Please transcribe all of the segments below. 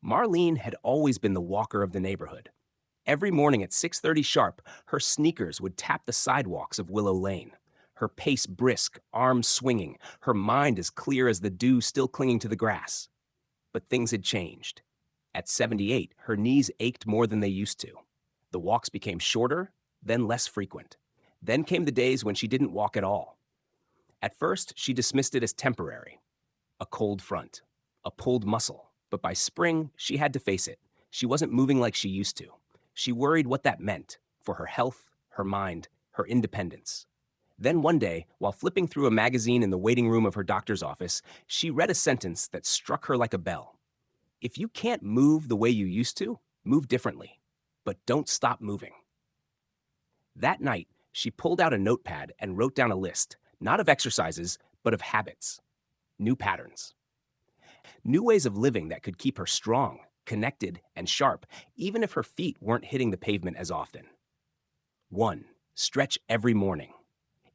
Marlene had always been the walker of the neighborhood. Every morning at 6:30 sharp, her sneakers would tap the sidewalks of Willow Lane. Her pace brisk, arms swinging, her mind as clear as the dew still clinging to the grass. But things had changed. At 78, her knees ached more than they used to. The walks became shorter, then less frequent. Then came the days when she didn't walk at all. At first, she dismissed it as temporary, a cold front, a pulled muscle. But by spring, she had to face it. She wasn't moving like she used to. She worried what that meant for her health, her mind, her independence. Then one day, while flipping through a magazine in the waiting room of her doctor's office, she read a sentence that struck her like a bell. If you can't move the way you used to, move differently. But don't stop moving. That night, she pulled out a notepad and wrote down a list, not of exercises, but of habits, new patterns, new ways of living that could keep her strong, connected, and sharp, even if her feet weren't hitting the pavement as often. 1. Stretch every morning.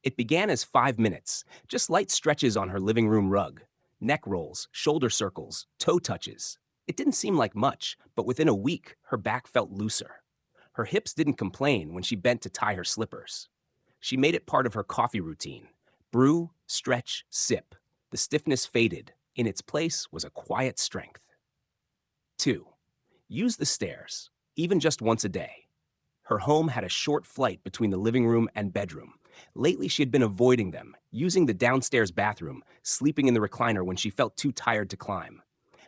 It began as 5 minutes, just light stretches on her living room rug, neck rolls, shoulder circles, toe touches. It didn't seem like much, but within a week, her back felt looser. Her hips didn't complain when she bent to tie her slippers. She made it part of her coffee routine. Brew, stretch, sip. The stiffness faded. In its place was a quiet strength. 2. Use the stairs, even just once a day. Her home had a short flight between the living room and bedroom. Lately, she had been avoiding them, using the downstairs bathroom, sleeping in the recliner when she felt too tired to climb.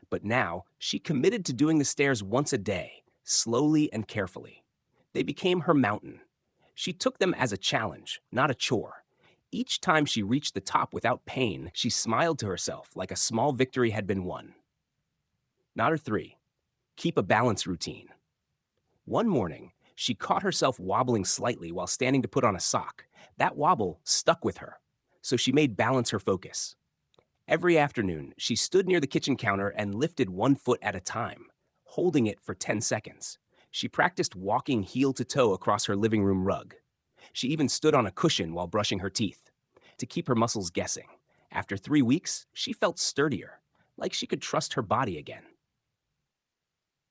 But now, she committed to doing the stairs once a day, slowly and carefully. They became her mountain. She took them as a challenge, not a chore. Each time she reached the top without pain, she smiled to herself like a small victory had been won. Number 3. Keep a balance routine. One morning, she caught herself wobbling slightly while standing to put on a sock. That wobble stuck with her, so she made balance her focus. Every afternoon, she stood near the kitchen counter and lifted one foot at a time, holding it for 10 seconds. She practiced walking heel to toe across her living room rug. She even stood on a cushion while brushing her teeth, to keep her muscles guessing. After 3 weeks, she felt sturdier, like she could trust her body again.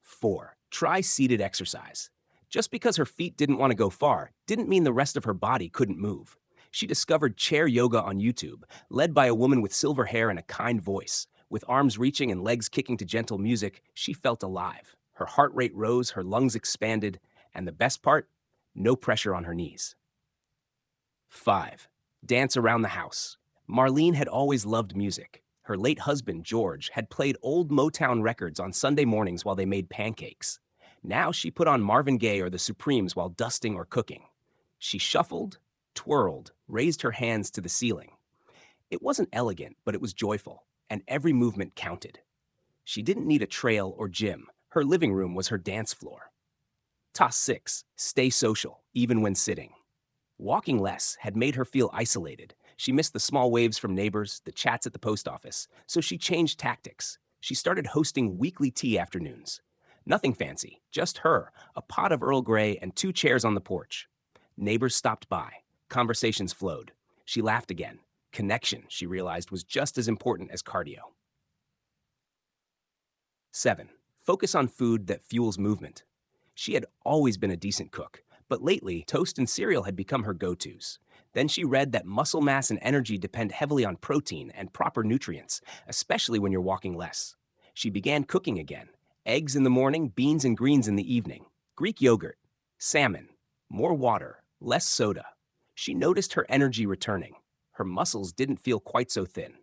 4. Try seated exercise. Just because her feet didn't want to go far didn't mean the rest of her body couldn't move. She discovered chair yoga on YouTube, led by a woman with silver hair and a kind voice. With arms reaching and legs kicking to gentle music, she felt alive. Her heart rate rose, her lungs expanded, and the best part, no pressure on her knees. 5. Dance around the house. Marlene had always loved music. Her late husband, George, had played old Motown records on Sunday mornings while they made pancakes. Now she put on Marvin Gaye or the Supremes while dusting or cooking. She shuffled, twirled, raised her hands to the ceiling. It wasn't elegant, but it was joyful, and every movement counted. She didn't need a trail or gym. Her living room was her dance floor. Toss 6. Stay social, even when sitting. Walking less had made her feel isolated. She missed the small waves from neighbors, the chats at the post office, so she changed tactics. She started hosting weekly tea afternoons. Nothing fancy, just her, a pot of Earl Grey, and 2 chairs on the porch. Neighbors stopped by. Conversations flowed. She laughed again. Connection, she realized, was just as important as cardio. 7. Focus on food that fuels movement. She had always been a decent cook, but lately, toast and cereal had become her go-tos. Then she read that muscle mass and energy depend heavily on protein and proper nutrients, especially when you're walking less. She began cooking again. Eggs in the morning, beans and greens in the evening. Greek yogurt, salmon, more water, less soda. She noticed her energy returning. Her muscles didn't feel quite so thin.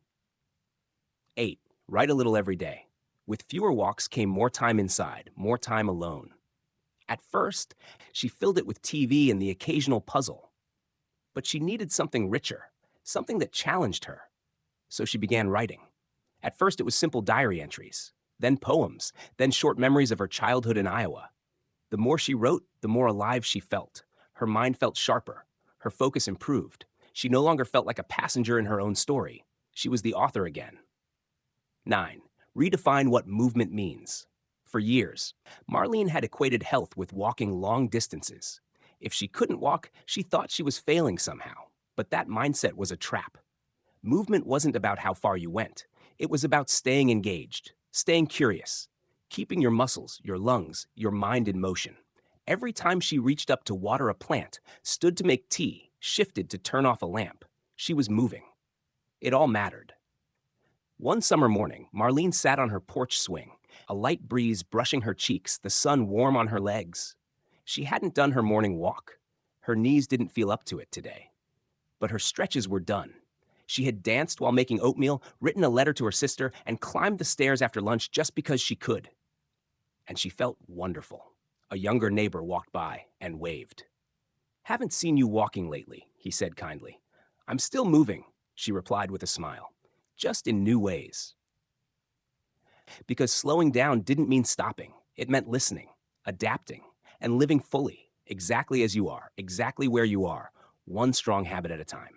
8. Write a little every day. With fewer walks came more time inside, more time alone. At first, she filled it with TV and the occasional puzzle. But she needed something richer, something that challenged her. So she began writing. At first, it was simple diary entries, then poems, then short memories of her childhood in Iowa. The more she wrote, the more alive she felt. Her mind felt sharper. Her focus improved. She no longer felt like a passenger in her own story. She was the author again. 9. Redefine what movement means. For years, Marlene had equated health with walking long distances. If she couldn't walk, she thought she was failing somehow. But that mindset was a trap. Movement wasn't about how far you went. It was about staying engaged, staying curious, keeping your muscles, your lungs, your mind in motion. Every time she reached up to water a plant, stood to make tea, shifted to turn off a lamp, she was moving. It all mattered. One summer morning, Marlene sat on her porch swing, a light breeze brushing her cheeks, the sun warm on her legs. She hadn't done her morning walk. Her knees didn't feel up to it today. But her stretches were done. She had danced while making oatmeal, written a letter to her sister, and climbed the stairs after lunch just because she could. And she felt wonderful. A younger neighbor walked by and waved. "Haven't seen you walking lately," he said kindly. "I'm still moving," she replied with a smile, "just in new ways." Because slowing down didn't mean stopping. It meant listening, adapting, and living fully, exactly as you are, exactly where you are, one strong habit at a time.